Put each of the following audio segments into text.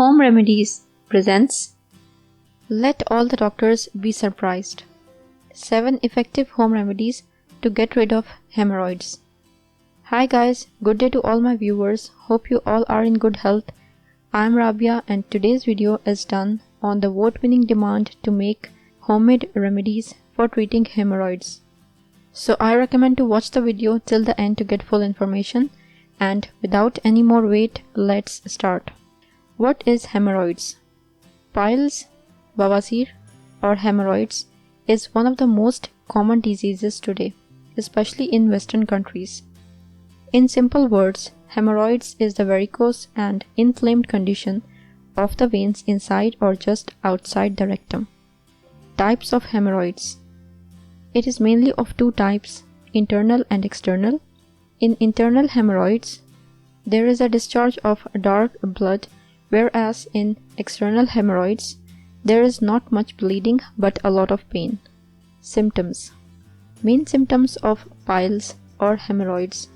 Home Remedies presents Let All the Doctors Be Surprised 7 Effective Home Remedies to Get Rid of Hemorrhoids. Hi guys, good day to all my viewers. Hope you all are in good health. I am Rabia and today's video is done on the vote-winning demand to make homemade remedies for treating hemorrhoids. So I recommend to watch the video till the end to get full information, and without any more wait, let's start. What is hemorrhoids? Piles, Bawasir or hemorrhoids is one of the most common diseases today, especially in Western countries. In simple words, hemorrhoids is the varicose and inflamed condition of the veins inside or just outside the rectum. Types of hemorrhoids. It is mainly of two types, internal and external. In internal hemorrhoids, there is a discharge of dark blood, whereas in external hemorrhoids, there is not much bleeding but a lot of pain. Symptoms. Main symptoms of piles or hemorrhoids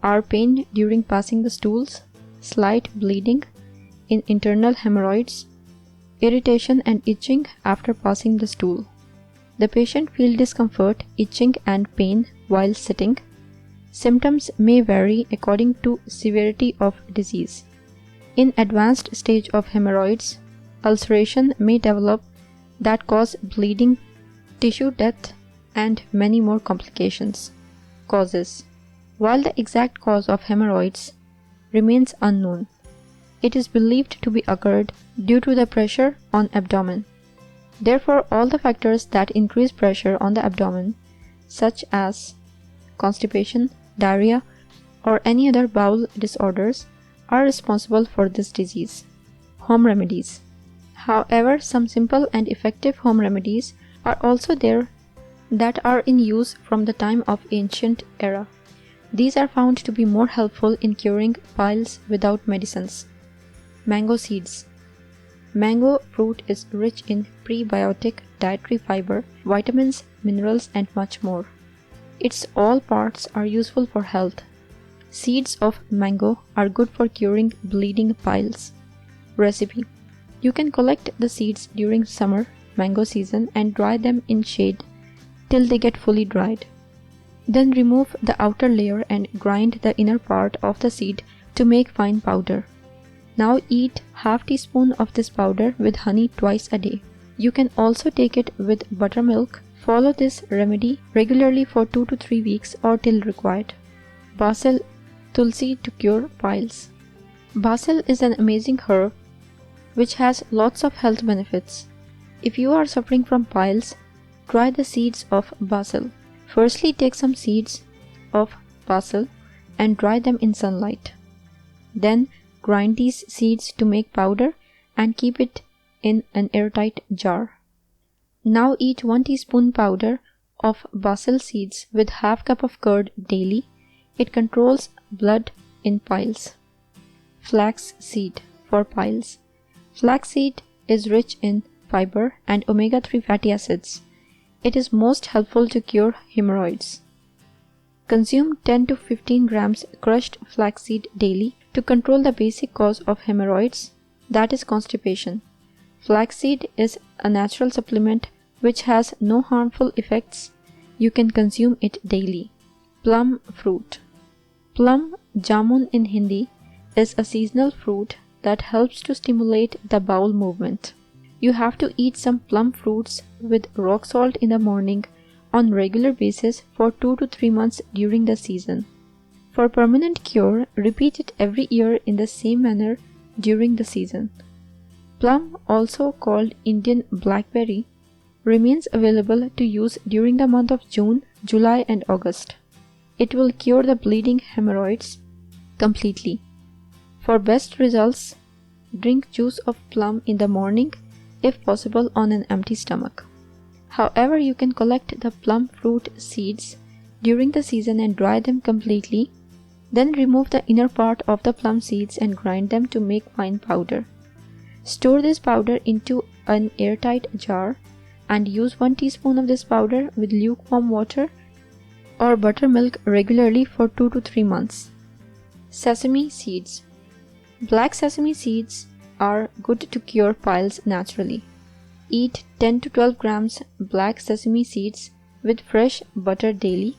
are pain during passing the stools, slight bleeding in internal hemorrhoids, irritation and itching after passing the stool. The patient feels discomfort, itching and pain while sitting. Symptoms may vary according to severity of disease. In advanced stage of hemorrhoids, ulceration may develop that cause bleeding, tissue death, and many more complications. Causes. While the exact cause of hemorrhoids remains unknown, it is believed to be occurred due to the pressure on abdomen. Therefore, all the factors that increase pressure on the abdomen, such as constipation, diarrhea, or any other bowel disorders, are responsible for this disease. Home remedies. However, some simple and effective home remedies are also there that are in use from the time of ancient era. These are found to be more helpful in curing piles without medicines. Mango seeds. Mango fruit is rich in prebiotic dietary fiber, vitamins, minerals, and much more. Its all parts are useful for health. Seeds of mango are good for curing bleeding piles. Recipe. You can collect the seeds during summer mango season and dry them in shade till they get fully dried. Then remove the outer layer and grind the inner part of the seed to make fine powder. Now eat half teaspoon of this powder with honey twice a day. You can also take it with buttermilk. Follow this remedy regularly for 2 to 3 weeks or till required. Basil, tulsi to cure piles. Basil is an amazing herb which has lots of health benefits. If you are suffering from piles, try the seeds of basil. Firstly, take some seeds of basil and dry them in sunlight. Then grind these seeds to make powder and keep it in an airtight jar. Now eat 1 teaspoon powder of basil seeds with half cup of curd daily. It controls blood in piles. Flaxseed for piles. Flaxseed is rich in fiber and omega-3 fatty acids. It is most helpful to cure hemorrhoids. Consume 10 to 15 grams crushed flaxseed daily to control the basic cause of hemorrhoids, that is constipation. Flaxseed is a natural supplement which has no harmful effects. You can consume it daily. Plum fruit. Plum, jamun in Hindi, is a seasonal fruit that helps to stimulate the bowel movement. You have to eat some plum fruits with rock salt in the morning on regular basis for 2 to 3 months during the season. For permanent cure, repeat it every year in the same manner during the season. Plum, also called Indian blackberry, remains available to use during the month of June, July and August. It will cure the bleeding hemorrhoids completely. For best results, drink juice of plum in the morning, if possible on an empty stomach. However, you can collect the plum fruit seeds during the season and dry them completely. Then remove the inner part of the plum seeds and grind them to make fine powder. Store this powder into an airtight jar and use 1 teaspoon of this powder with lukewarm water or buttermilk regularly for 2 to 3 months. Sesame seeds. Black sesame seeds are good to cure piles naturally. Eat 10 to 12 grams black sesame seeds with fresh butter daily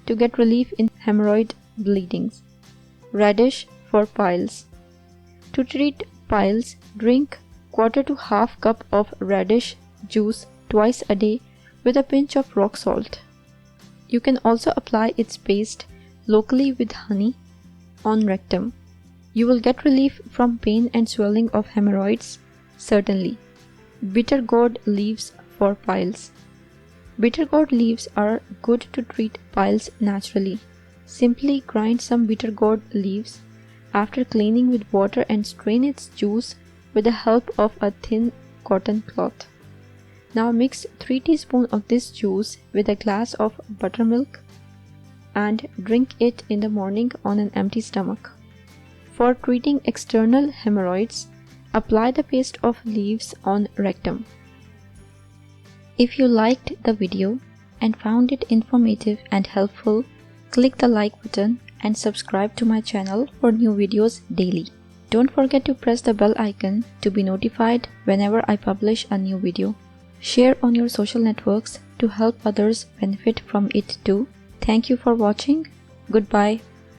to get relief in hemorrhoid bleedings. Radish for piles. To treat piles, drink quarter to half cup of radish juice twice a day with a pinch of rock salt. You can also apply its paste locally with honey on rectum. You will get relief from pain and swelling of hemorrhoids, certainly. Bitter gourd leaves for piles. Bitter gourd leaves are good to treat piles naturally. Simply grind some bitter gourd leaves after cleaning with water and strain its juice with the help of a thin cotton cloth. Now mix 3 teaspoons of this juice with a glass of buttermilk and drink it in the morning on an empty stomach. For treating external hemorrhoids, apply the paste of leaves on rectum. If you liked the video and found it informative and helpful, click the like button and subscribe to my channel for new videos daily. Don't forget to press the bell icon to be notified whenever I publish a new video. Share on your social networks to help others benefit from it too. Thank you for watching. Goodbye.